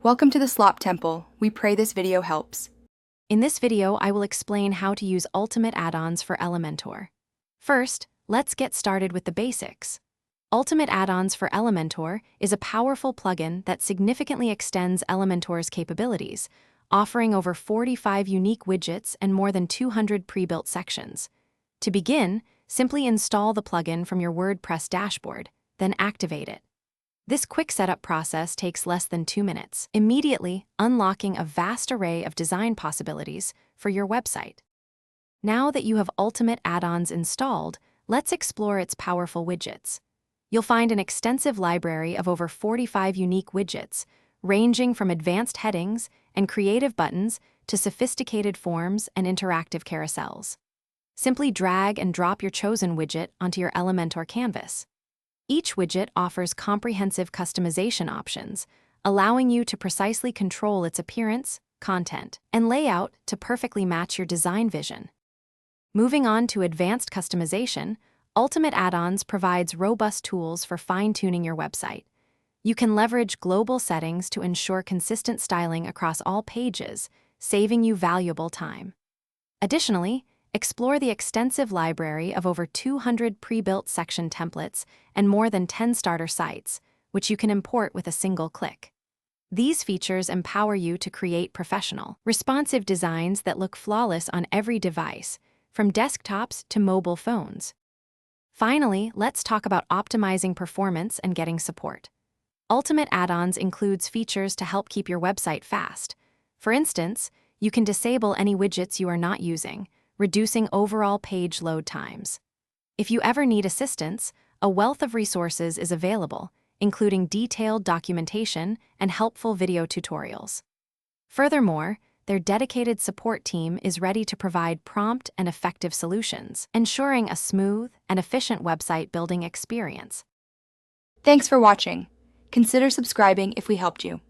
Welcome to the Slop Temple. We pray this video helps. In this video, I will explain how to use Ultimate Add-ons for Elementor. First, let's get started with the basics. Ultimate Add-ons for Elementor is a powerful plugin that significantly extends Elementor's capabilities, offering over 45 unique widgets and more than 200 pre-built sections. To begin, simply install the plugin from your WordPress dashboard, then activate it. This quick setup process takes less than 2 minutes, immediately unlocking a vast array of design possibilities for your website. Now that you have Ultimate Add-ons installed, let's explore its powerful widgets. You'll find an extensive library of over 45 unique widgets, ranging from advanced headings and creative buttons to sophisticated forms and interactive carousels. Simply drag and drop your chosen widget onto your Elementor canvas. Each widget offers comprehensive customization options, allowing you to precisely control its appearance, content, and layout to perfectly match your design vision. Moving on to advanced customization, Ultimate Add-ons provides robust tools for fine-tuning your website. You can leverage global settings to ensure consistent styling across all pages, saving you valuable time. Additionally, explore the extensive library of over 200 pre-built section templates and more than 10 starter sites, which you can import with a single click. These features empower you to create professional, responsive designs that look flawless on every device, from desktops to mobile phones. Finally, let's talk about optimizing performance and getting support. Ultimate Add-ons includes features to help keep your website fast. For instance, you can disable any widgets you are not using, reducing overall page load times. If you ever need assistance, a wealth of resources is available, including detailed documentation and helpful video tutorials. Furthermore, their dedicated support team is ready to provide prompt and effective solutions, ensuring a smooth and efficient website building experience. Thanks for watching. Consider subscribing if we helped you.